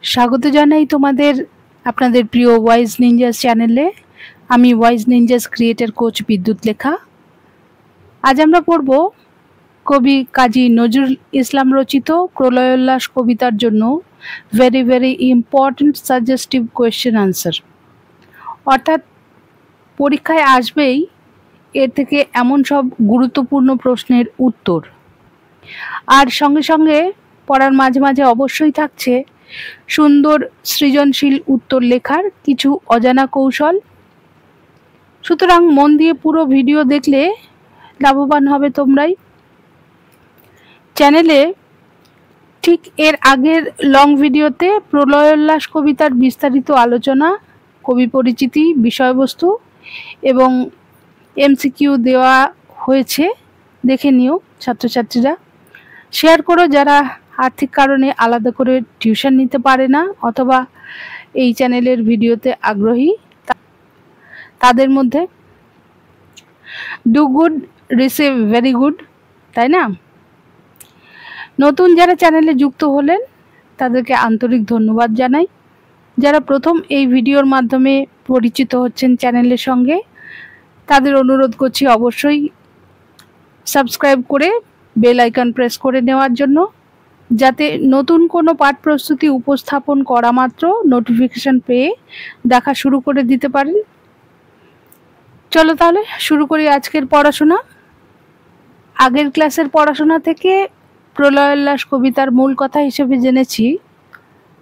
স্বাগত জানাই তোমাদের আপনাদের প্রিয় ওয়াইজ নিনজাস চ্যানেলে। আমি ওয়াইজ নিনজাস ক্রিয়েটর কোচ বিদ্যুৎ লেখা। আজ আমরা পড়ব কবি কাজী নজরুল ইসলাম রচিত প্রলয়োল্লাস কবিতার জন্য very very important suggestive question answer. অর্থাৎ পরীক্ষায় আসবেই এর থেকে এমন সব গুরুত্বপূর্ণ প্রশ্নের উত্তর। আর সঙ্গে সঙ্গে পড়ার মাঝে মাঝে অবশ্যই থাকছে সুন্দর সৃজনশীল উত্তর লেখার কিছু অজানা কৌশল। সুতরাং মন দিয়ে পুরো ভিডিও দেখলে লাভবান হবে তোমরাই। চ্যানেলে ঠিক এর আগের লং ভিডিওতে প্রলয়োল্লাস কবিতার বিস্তারিত আলোচনা, কবি পরিচিতি, বিষয়বস্তু এবং এমসিকিউ দেওয়া হয়েছে, দেখে নিও ছাত্রছাত্রীরা। শেয়ার করো যারা আর্থিক কারণে আলাদা করে টিউশন নিতে পারে না অথবা এই চ্যানেলের ভিডিওতে আগ্রহী তাদের মধ্যে। Do good receive very good, তাই না? নতুন যারা চ্যানেলে যুক্ত হলেন তাদেরকে আন্তরিক ধন্যবাদ জানাই। যারা প্রথম এই ভিডিওর মাধ্যমে পরিচিত হচ্ছেন চ্যানেলের সঙ্গে তাদের অনুরোধ করছি অবশ্যই সাবস্ক্রাইব করে বেল আইকন প্রেস করে নেওয়ার জন্য, যাতে নতুন কোনো পাঠ প্রস্তুতি উপস্থাপন করা মাত্র নোটিফিকেশন পেয়ে দেখা শুরু করে দিতে পারেন। চলো তাহলে শুরু করি আজকের পড়াশোনা। আগের ক্লাসের পড়াশোনা থেকে প্রলয়োল্লাস কবিতার মূল কথা হিসেবে জেনেছি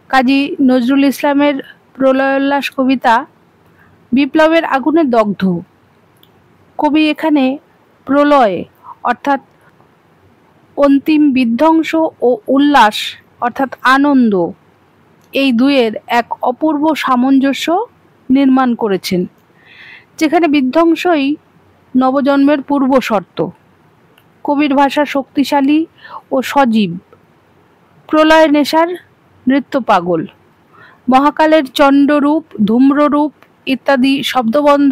কাজী নজরুল ইসলামের প্রলয়োল্লাস কবিতা বিপ্লবের আগুনে দগ্ধ। কবি এখানে প্রলয় অর্থাৎ অন্তিম বিধ্বংস ও উল্লাস অর্থাৎ আনন্দ, এই দুয়ের এক অপূর্ব সামঞ্জস্য নির্মাণ করেছেন, যেখানে বিধ্বংসই নবজন্মের পূর্ব শর্ত। কবির ভাষা শক্তিশালী ও সজীব। প্রলয় নেশার নৃত্য পাগল, মহাকালের চণ্ডরূপ, ধূম্ররূপ ইত্যাদি শব্দবন্ধ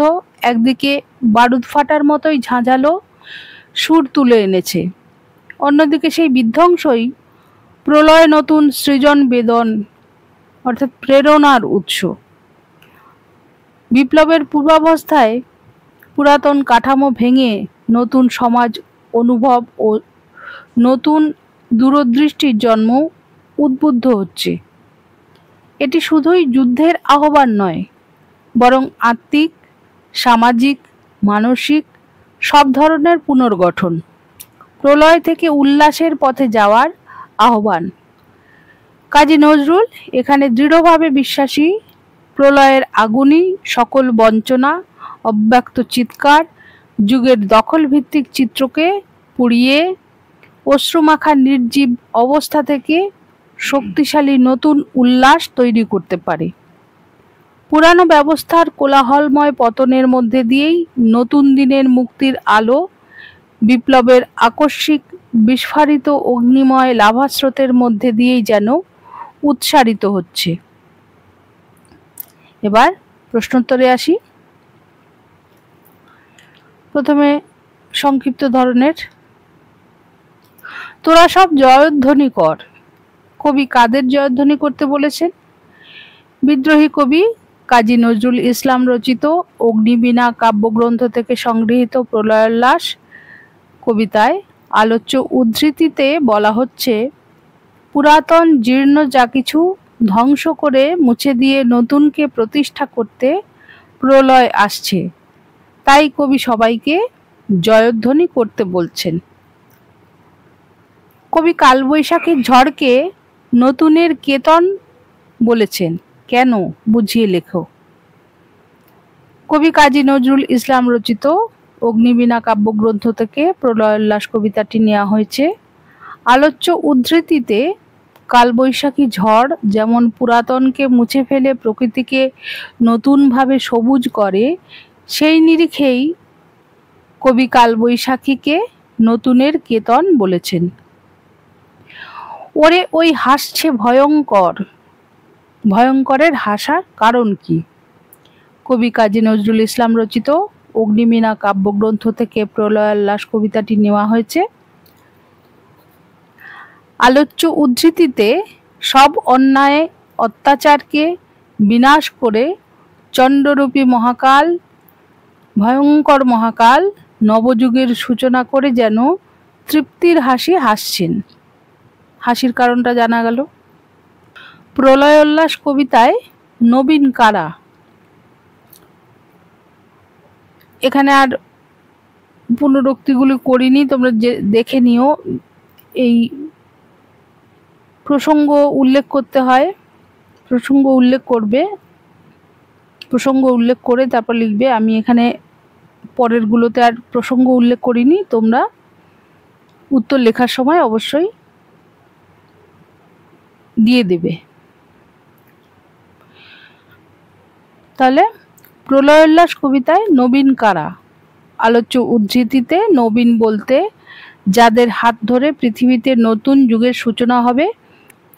একদিকে বারুদ ফাটার মতোই ঝাঁঝালো সুর তুলে এনেছে, অন্যদিকে সেই বিধ্বংসই প্রলয় নতুন সৃজন বেদন অর্থাৎ প্রেরণার উৎস। বিপ্লবের পূর্বাবস্থায় পুরাতন কাঠামো ভেঙে নতুন সমাজ অনুভব ও নতুন দূরদৃষ্টির জন্ম উদ্বুদ্ধ হচ্ছে। এটি শুধুই যুদ্ধের আহ্বান নয়, বরং আত্মিক, সামাজিক, মানসিক সব ধরনের পুনর্গঠন, প্রলয় থেকে উল্লাসের পথে যাওয়ার আহ্বান। কাজী নজরুল এখানে দৃঢ়ভাবে বিশ্বাসী প্রলয়ের আগুনই সকল বঞ্চনা, অব্যক্ত চিৎকার, যুগের দখল ভিত্তিক চিত্রকে পুড়িয়ে অশ্রুমাখা নির্জীব অবস্থা থেকে শক্তিশালী নতুন উল্লাস তৈরি করতে পারে। পুরানো ব্যবস্থার কোলাহলময় পতনের মধ্যে দিয়েই নতুন দিনের মুক্তির আলো বিপ্লবের আকস্মিক বিস্ফারিত অগ্নিময় লাভাস্রোতের মধ্যে দিয়েই যেন উৎসারিত হচ্ছে। এবার প্রশ্নোত্তরে আসি। প্রথমে সংক্ষিপ্ত ধরনের, তোরা সব জয়ধ্বনি কর। কবি কাদের জয়ধ্বনি করতে বলেছেন? বিদ্রোহী কবি কাজী নজরুল ইসলাম রচিত অগ্নিবীণা কাব্যগ্রন্থ থেকে সংগৃহীত প্রলয়োল্লাস কবিতায় আলোচ্য উদ্ধৃতিতে বলা হচ্ছে, পুরাতন জীর্ণ যা কিছু ধ্বংস করে মুছে দিয়ে নতুনকে প্রতিষ্ঠা করতে প্রলয় আসছে, তাই কবি সবাইকে জয়ধ্বনি করতে বলছেন। কবি কালবৈশাখীর ঝড়কে নতুনের কেতন বলেছেন, কেন? বুঝিয়ে লেখো। কবি কাজী নজরুল ইসলাম রচিত অগ্নিবীণা কাব্যগ্রন্থ থেকে প্রলয়োল্লাস কবিতাটি নেওয়া হয়েছে। আলোচ্য উদ্ধৃতিতে কালবৈশাখী ঝড় যেমন পুরাতনকে মুছে ফেলে প্রকৃতিকে নতুনভাবে সবুজ করে, সেই নিরিখেই কবি কালবৈশাখীকে নতুনের কেতন বলেছেন। ওরে ওই হাসছে ভয়ঙ্কর, ভয়ঙ্করের হাসার কারণ কি? কবি কাজী নজরুল ইসলাম রচিত অগ্নিবীণা কাব্যগ্রন্থ থেকে প্রলয়োল্লাস কবিতাটি নেওয়া হয়েছে। আলোচ্য উদ্ধৃতিতে সব অন্যায় অত্যাচারকে বিনাশ করে চণ্ডরূপী মহাকাল, ভয়ঙ্কর মহাকাল নবযুগের সূচনা করে যেন তৃপ্তির হাসি হাসছেন। হাসির কারণটা জানা গেল। প্রলয়োল্লাস কবিতায় নবীন কারা? এখানে আর পুনরুক্তিগুলি করিনি, তোমরা দেখে নিও। এই প্রসঙ্গ উল্লেখ করতে হয়, প্রসঙ্গ উল্লেখ করবে, প্রসঙ্গ উল্লেখ করে তারপর লিখবে। আমি এখানে পরেরগুলোতে আর প্রসঙ্গ উল্লেখ করিনি, তোমরা উত্তর লেখার সময় অবশ্যই দিয়ে দেবে। তাহলে প্রলয়োল্লাস কবিতায় নবীন কারা? আলোচ্য উদ্ধৃতিতে নবীন বলতে যাদের হাত ধরে পৃথিবীতে নতুন যুগের সূচনা হবে,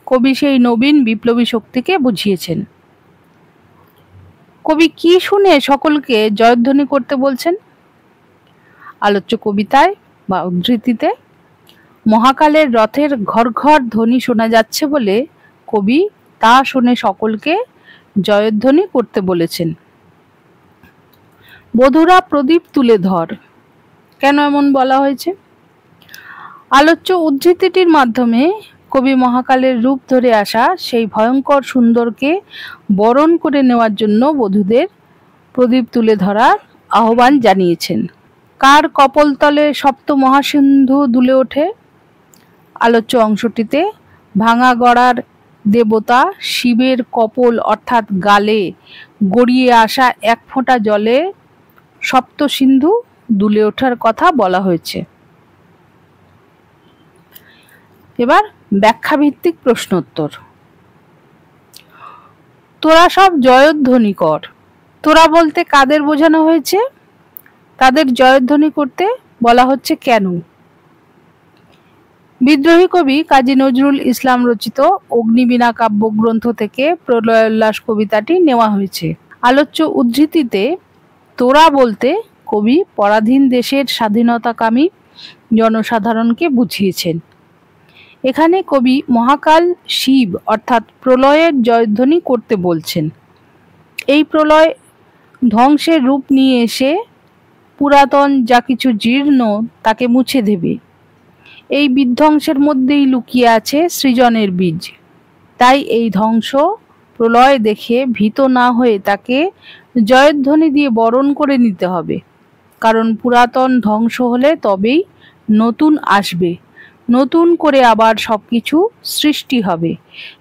কবি সেই নবীন বিপ্লবী শক্তিকে বুঝিয়েছেন। কবি কি শুনে সকলকে জয়ধ্বনি করতে বলছেন? আলোচ্য কবিতায় বা উদ্ধৃতিতে মহাকালের রথের ঘর ঘর ধ্বনি শোনা যাচ্ছে বলে কবি তা শুনে সকলকে জয়ধ্বনি করতে বলেছেন। বধূরা প্রদীপ তুলে ধর, কেন এমন বলা হয়েছে? আলোচ্য উদ্ধৃতিটির মাধ্যমে কবি মহাকালের রূপ ধরে আসা সেই ভয়ঙ্কর সুন্দরকে বরণ করে নেওয়ার জন্য বধূদের প্রদীপ তুলে ধরার আহ্বান জানিয়েছেন। কার কপলতলে সপ্ত মহাসিন্ধু দুলে ওঠে? আলোচ্য অংশটিতে ভাঙা গড়ার দেবতা শিবের কপল অর্থাৎ গালে গড়িয়ে আসা এক ফোঁটা জলে সপ্ত সিন্ধু দুলে ওঠার কথা বলা হয়েছে। এবার ব্যাখ্যাভিত্তিক প্রশ্নোত্তর। তোরা সব জয়ধ্বনি কর। তোরা বলতে কাদের বোঝানো হয়েছে? তাদের জয়ধ্বনি করতে বলা হচ্ছে কেন? বিদ্রোহী কবি কাজী নজরুল ইসলাম রচিত অগ্নিবীণা কাব্যগ্রন্থ থেকে প্রলয়োল্লাস কবিতাটি নেওয়া হয়েছে। আলোচ্য উদ্ধৃতিতে তোরা বলতে কবি পরাধীন দেশের স্বাধীনতাকামী জনসাধারণকে বুঝিয়েছেন। এখানে কবি মহাকাল শিব অর্থাৎ প্রলয়ের জয়ধ্বনি করতে বলছেন। এই প্রলয় ধ্বংসের রূপ নিয়ে এসে পুরাতন যা কিছু জীর্ণ তাকে মুছে দেবে। এই বিধ্বংসের মধ্যেই লুকিয়ে আছে সৃজনের বীজ। তাই এই ধ্বংস প্রলয় দেখে ভীত না হয়ে তাকে জয়ধ্বনি দিয়ে বরণ করে নিতে হবে। কারণ পুরাতন ধ্বংস হলে তবেই নতুন আসবে, নতুন করে আবার সবকিছু সৃষ্টি হবে।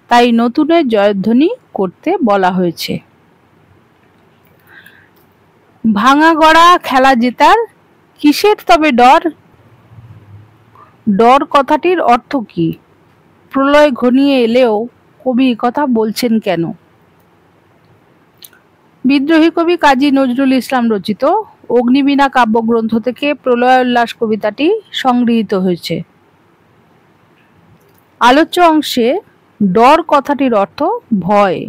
তাই নতুনের জয়ধ্বনি করতে বলা হয়েছে। ভাঙা গড়া খেলা জেতার কিসের তবে ডর? ডর কথাটির অর্থ কি? প্রলয় ঘনিয়ে এলেও কবি কথা বলছেন কেন? বিদ্রোহী কবি কাজী নজরুল ইসলাম রচিত অগ্নিবীণা কাব্যগ্রন্থ থেকে প্রলয়োল্লাস কবিতাটি সংগৃহীত হয়েছে। আলোচ্য অংশে ডর কথাটির অর্থ ভয়।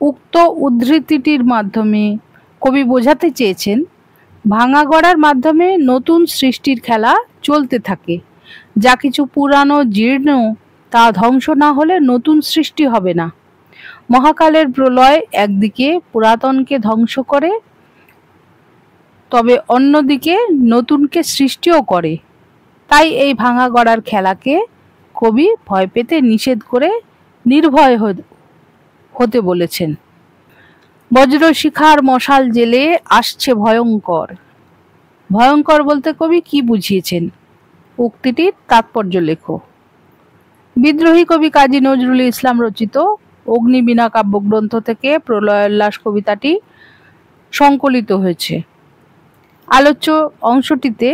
উক্ত উদ্ধৃতিটির মাধ্যমে কবি বোঝাতে চেয়েছেন ভাঙা গড়ার মাধ্যমে নতুন সৃষ্টির খেলা চলতে থাকে। যা কিছু পুরানো জীর্ণ তা ধ্বংস না হলে নতুন সৃষ্টি হবে না। মহাকালের প্রলয় একদিকে পুরাতনকে ধ্বংস করে, তবে অন্যদিকে নতুনকে সৃষ্টিও করে। তাই এই ভাঙা গড়ার খেলাকে কবি ভয় পেতে নিষেধ করে নির্ভয় হতে বলেছেন। বজ্রশিখার মশাল জেলে আসছে ভয়ঙ্কর। ভয়ঙ্কর বলতে কবি কি বুঝিয়েছেন? উক্তিটির তাৎপর্য লেখো। বিদ্রোহী কবি কাজী নজরুল ইসলাম রচিত অগ্নিবীণা কাব্যগ্রন্থ থেকে প্রলয়োল্লাস কবিতাটি সংকলিত হয়েছে। আলোচ্য অংশটিতে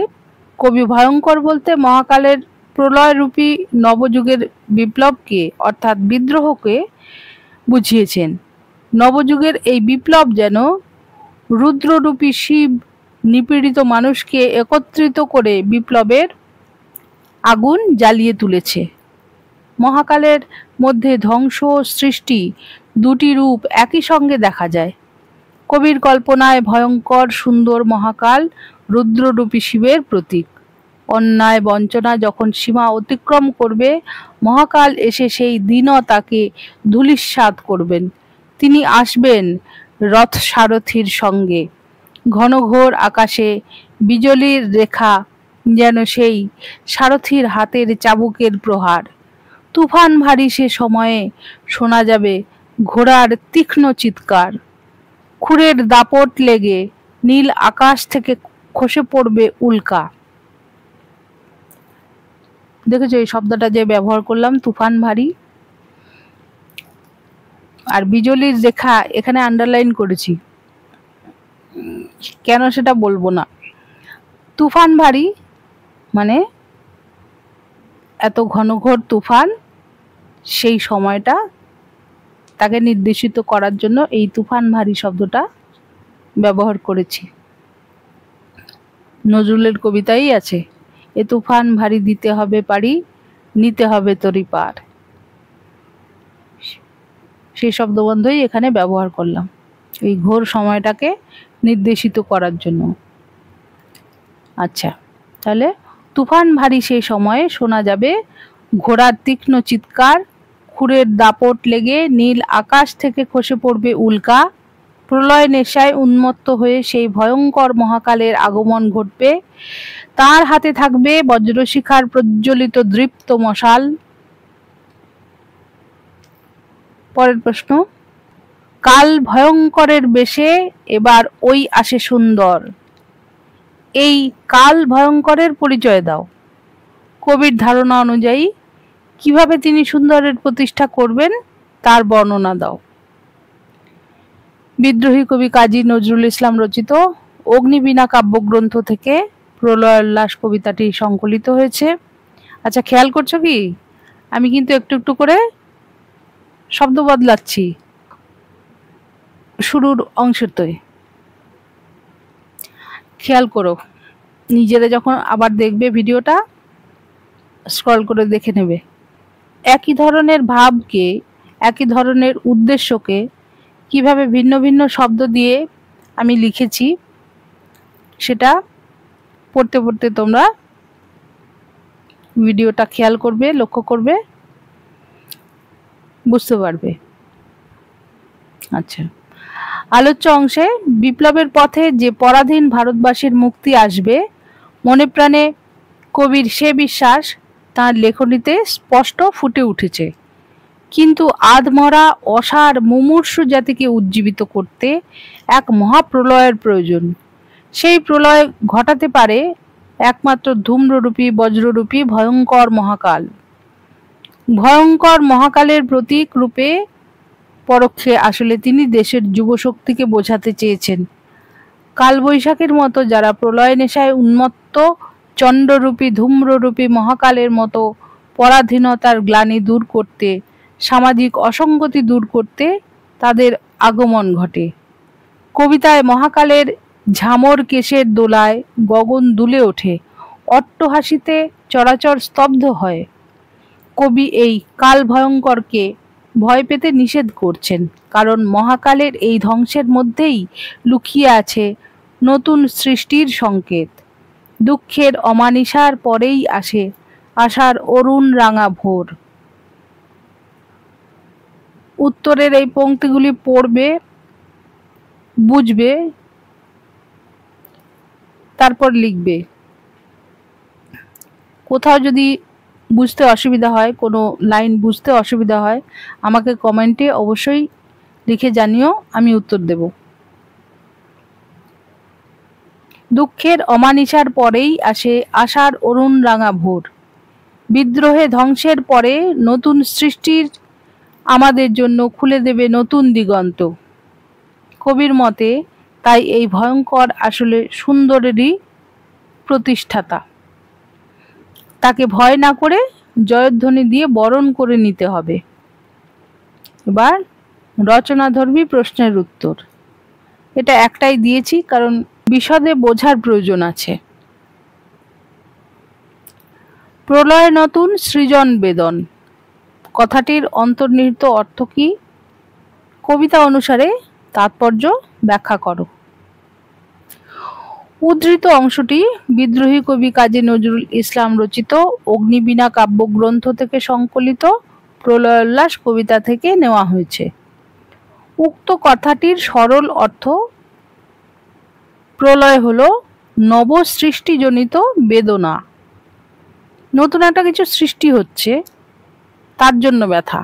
কবি ভয়ঙ্কর বলতে মহাকালের প্রলয়রূপী নবযুগের বিপ্লবকে অর্থাৎ বিদ্রোহকে বুঝিয়েছেন। নবযুগের এই বিপ্লব যেন রুদ্ররূপী শিব নিপীড়িত মানুষকে একত্রিত করে বিপ্লবের আগুন জ্বালিয়ে তুলেছে। মহাকালের মধ্যে ধ্বংস ও সৃষ্টি দুটি রূপ একই সঙ্গে দেখা যায়। কবির কল্পনায় ভয়ঙ্কর সুন্দর মহাকাল রুদ্ররূপী শিবের প্রতীক। অন্যায় বঞ্চনা যখন সীমা অতিক্রম করবে, মহাকাল এসে সেই দিনও তাকে ধূলিসাৎ করবেন। তিনি আসবেন রথ সারথীর সঙ্গে। ঘনঘোর আকাশে বিজলির রেখা যেন সেই সারথীর হাতের চাবুকের প্রহার। তুফান ভারী সে সময়ে শোনা যাবে ঘোড়ার তীক্ষ্ণ চিৎকার। খুরের দাপট লেগে নীল আকাশ থেকে খসে পড়বে উল্কা। দেখেছো এই শব্দটা যে ব্যবহার করলাম, তুফান ভারী আর বিজলির রেখা এখানে আন্ডারলাইন করেছি, কেন সেটা বলবো না। তুফান ভারী মানে এত ঘনঘোর তুফান, সেই সময়টা তাকে নির্দেশিত করার জন্য এই তুফান ভারী শব্দটা ব্যবহার করেছি। নজরুলের কবিতাই আছে, এ তুফান ভারী দিতে হবে পারি, নিতে হবে তরি পার। সেই শব্দবন্ধই এখানে ব্যবহার করলাম এই ঘোর সময়টাকে নির্দেশিত করার জন্য। আচ্ছা, তাহলে তুফান ভারী সেই সময়ে শোনা যাবে ঘোড়ার তীক্ষ্ণ চিৎকার। খুরের দাপট লেগে নীল আকাশ থেকে খসে পড়বে উল্কা। প্রলয় নেশায় উন্মত্ত হয়ে সেই ভয়ঙ্কর মহাকালের আগমন ঘটবে। তার হাতে থাকবে বজ্রশিখার প্রজ্বলিত দৃপ্ত মশাল। পরের প্রশ্ন, কাল ভয়ঙ্করের বেশে এবার ওই আসে সুন্দর। এই কাল ভয়ঙ্করের পরিচয় দাও। কবির ধারণা অনুযায়ী কিভাবে তিনি সুন্দরের প্রতিষ্ঠা করবেন তার বর্ণনা দাও। বিদ্রোহী কবি কাজী নজরুল ইসলাম রচিত অগ্নিবীণা কাব্যগ্রন্থ থেকে প্রলয় উল্লাস কবিতাটি সংকলিত হয়েছে। আচ্ছা, খেয়াল করছো কি আমি কিন্তু একটু একটু করে শব্দ বদলাচ্ছি শুরুর অংশতে, খেয়াল করো। নিজেরা যখন আবার দেখবে ভিডিওটা স্ক্রল করে দেখে নেবে। একই ধরনের ভাবকে, একই ধরনের উদ্দেশ্যকে কিভাবে ভিন্ন ভিন্ন শব্দ দিয়ে আমি লিখেছি সেটা পড়তে পড়তে তোমরা ভিডিওটা খেয়াল করবে, লক্ষ্য করবে, বুঝতে পারবে। আচ্ছা, আলোচ্য অংশে বিপ্লবের পথে যে পরাধীন ভারতবাসীর মুক্তি আসবে, মনে প্রাণে কবির সে বিশ্বাস তাঁর লেখনীতে স্পষ্ট ফুটে উঠেছে। কিন্তু আধমরা অসার মুমূর্ষু জাতিকে উজ্জীবিত করতে এক মহাপ্রলয়ের প্রয়োজন। সেই প্রলয় ঘটাতে পারে একমাত্র ধূম্ররূপী বজ্ররূপী ভয়ঙ্কর মহাকাল। ভয়ঙ্কর মহাকালের প্রতীক রূপে পরোক্ষে আসলে তিনি দেশের যুবশক্তিকে বোঝাতে চেয়েছেন। কালবৈশাখীর মতো যারা প্রলয় নেশায় উন্মত্ত, চণ্ডরূপী ধূম্ররূপী মহাকালের মতো পরাধীনতার গ্লানি দূর করতে, সামাজিক অসঙ্গতি দূর করতে তাদের আগমন ঘটে। কবিতায় মহাকালের ঝামর কেশের দোলায় গগন দুলে ওঠে, অট্টহাসিতে চরাচর স্তব্ধ হয়। কবি এই কাল ভয়ঙ্করকে ভয় পেতে নিষেধ করছেন, কারণ মহাকালের এই ধ্বংসের মধ্যেই লুকিয়ে আছে নতুন সৃষ্টির সংকেত। দুঃখের অমানিসার পরেই আসে আশার অরুণ রাঙা ভোর। উত্তরের এই পংক্তিগুলি পড়বে, বুঝবে, তারপর লিখবে। কোথাও যদি বুঝতে অসুবিধা হয়, কোনো লাইন বুঝতে অসুবিধা হয়, আমাকে কমেন্টে অবশ্যই লিখে জানিও, আমি উত্তর দেব। দুঃখের অমানিসার পরেই আসে আশার অরুণ রাঙা ভোর। বিদ্রোহে ধ্বংসের পরে নতুন সৃষ্টির আমাদের জন্য খুলে দেবে নতুন দিগন্ত। কবির মতে তাই এই ভয়ঙ্কর আসলে সুন্দরেরই প্রতিষ্ঠাতা। তাকে ভয় না করে জয়ধ্বনি দিয়ে বরণ করে নিতে হবে। এবার রচনাধর্মী প্রশ্নের উত্তর। এটা একটাই দিয়েছি কারণ বিশদে বোঝার প্রয়োজন আছে। প্রলয় নতুন সৃজন বেদন কথাটির অন্তর্নিহিত অর্থ কি? কবিতা অনুসারে তাৎপর্য ব্যাখ্যা করো। উদ্ধৃত অংশটি বিদ্রোহী কবি কাজী নজরুল ইসলাম রচিত অগ্নিবীণা কাব্যগ্রন্থ থেকে সংকলিত প্রলয়োল্লাস কবিতা থেকে নেওয়া হয়েছে। উক্ত কথাটির সরল অর্থ, প্রলয় হলো নবসৃষ্টিজনিত বেদনা। নতুন একটা কিছু সৃষ্টি হচ্ছে, তার জন্য ব্যথা।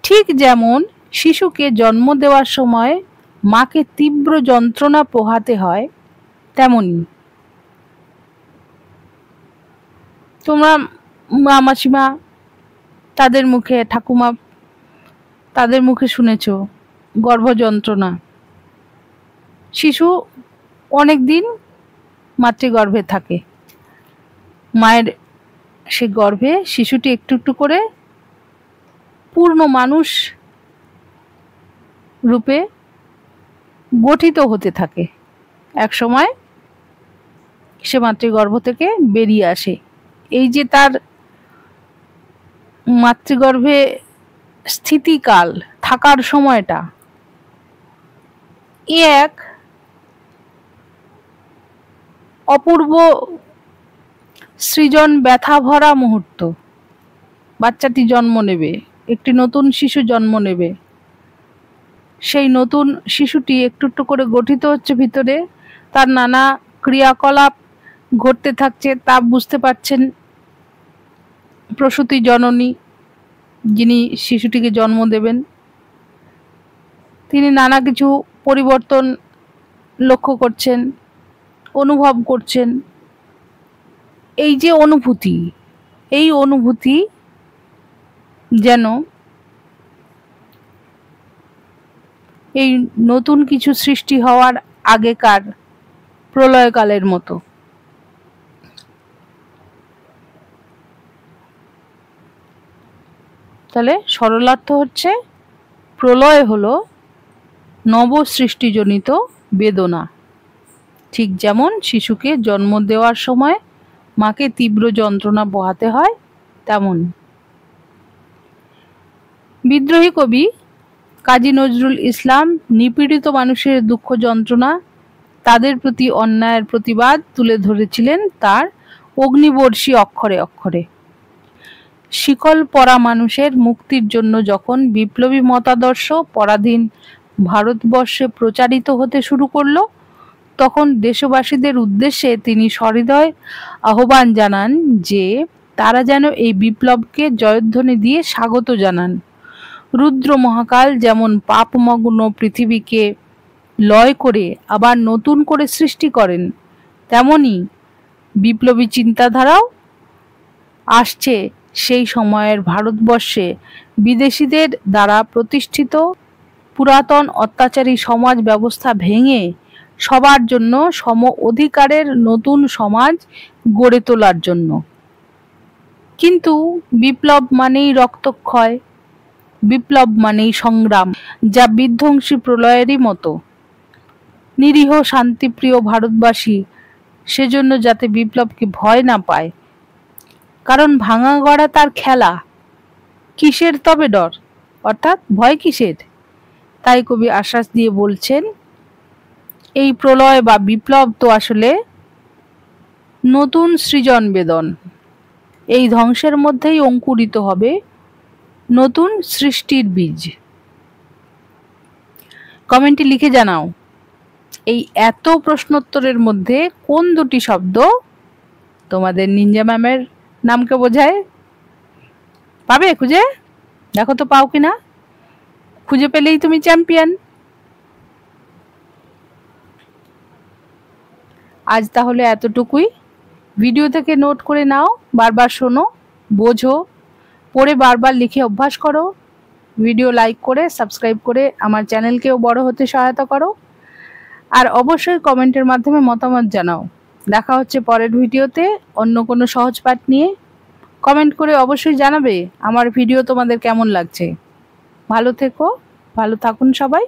ঠিক যেমন শিশুকে জন্ম দেওয়ার সময় মাকে তীব্র যন্ত্রণা পোহাতে হয়, তেমনি তোমরা মা মাসিমা তাদের মুখে, ঠাকুমা তাদের মুখে শুনেছ গর্ভ যন্ত্রণা। শিশু অনেক দিন মাতৃগর্ভে থাকে, মায়ের সে গর্ভে শিশুটি একটু একটু করে পূর্ণ মানুষ রূপে গঠিত হতে থাকে। এক সময় সে মাতৃগর্ভ থেকে বেরিয়ে আসে। এই যে তার মাতৃগর্ভে স্থিতিকাল থাকার সময়টা, এক অপূর্ব সৃজন ব্যথা ভরা মুহূর্ত। বাচ্চাটি জন্ম নেবে, একটি নতুন শিশু জন্ম নেবে। সেই নতুন শিশুটি একটু একটু করে গঠিত হচ্ছে ভিতরে, তার নানা ক্রিয়াকলাপ ঘটতে থাকছে, তা বুঝতে পারছেন প্রসূতি জননী, যিনি শিশুটিকে জন্ম দেবেন। তিনি নানা কিছু পরিবর্তন লক্ষ্য করছেন, অনুভব করছেন। এই যে অনুভূতি, এই অনুভূতি যেন এই নতুন কিছু সৃষ্টি হওয়ার আগেকার প্রলয়কালের মতো। তাহলে সরলার্থ হচ্ছে, প্রলয় হলো নবসৃষ্টিজনিত বেদনা। ঠিক যেমন শিশুকে জন্ম দেওয়ার সময় মাকে তীব্র যন্ত্রণা পোহাতে হয়, তেমন বিদ্রোহী কবি কাজী নজরুল ইসলাম নিপীড়িত মানুষের দুঃখ যন্ত্রণা, তাদের প্রতি অন্যায়ের প্রতিবাদ তুলে ধরেছিলেন তার অগ্নিবর্ষী অক্ষরে অক্ষরে। শিকল পরা মানুষের মুক্তির জন্য যখন বিপ্লবী মতাদর্শ পরাধীন ভারতবর্ষে প্রচারিত হতে শুরু করল, তখন দেশবাসীদের উদ্দেশ্যে তিনি সহৃদয় আহ্বান জানান যে তারা যেন এই বিপ্লবকে জয়ধ্বনি দিয়ে স্বাগত জানান। রুদ্র মহাকাল যেমন পাপমগ্ন পৃথিবীকে লয় করে আবার নতুন করে সৃষ্টি করেন, তেমনি বিপ্লবী চিন্তাধারাও আসছে সেই সময়ের ভারতবর্ষে বিদেশিদের দ্বারা প্রতিষ্ঠিত পুরাতন অত্যাচারী সমাজ ব্যবস্থা ভেঙে সবার জন্য সম অধিকারের নতুন সমাজ গড়ে তোলার জন্য। কিন্তু বিপ্লব মানেই রক্তক্ষয়, বিপ্লব মানেই সংগ্রাম, যা বিধ্বংসী প্রলয়েরই মতো। নিরীহ শান্তিপ্রিয় ভারতবাসী সেজন্য যাতে বিপ্লবকে ভয় না পায়, কারণ ভাঙা গড়া তার খেলা, কিসের তবে ডর, অর্থাৎ ভয় কিসের। তাই কবি আশ্বাস দিয়ে বলছেন, এই প্রলয় বা বিপ্লব তো আসলে নতুন সৃজন বেদন। এই ধ্বংসের মধ্যেই অঙ্কুরিত হবে নতুন সৃষ্টির বীজ। কমেন্টে লিখে জানাও, এই এত প্রশ্নোত্তরের মধ্যে কোন দুটি শব্দ তোমাদের নিনজা ম্যামের নামকে বোঝায়। পাবে খুঁজে দেখো তো, পাও কিনা। খুঁজে পেলেই তুমি চ্যাম্পিয়ন। আজ তাহলে এতটুকুই। ভিডিও থেকে নোট করে নাও, বারবার শোনো, বোঝো, পড়ে বারবার লিখে অভ্যাস করো। ভিডিও লাইক করে সাবস্ক্রাইব করে আমার চ্যানেলকেও বড় হতে সহায়তা করো। আর অবশ্যই কমেন্টের মাধ্যমে মতামত জানাও। দেখা হচ্ছে পরের ভিডিওতে অন্য কোনো সহজ পাঠ নিয়ে। কমেন্ট করে অবশ্যই জানাবে আমার ভিডিও তোমাদের কেমন লাগছে। ভালো থেকো, ভালো থাকুন সবাই।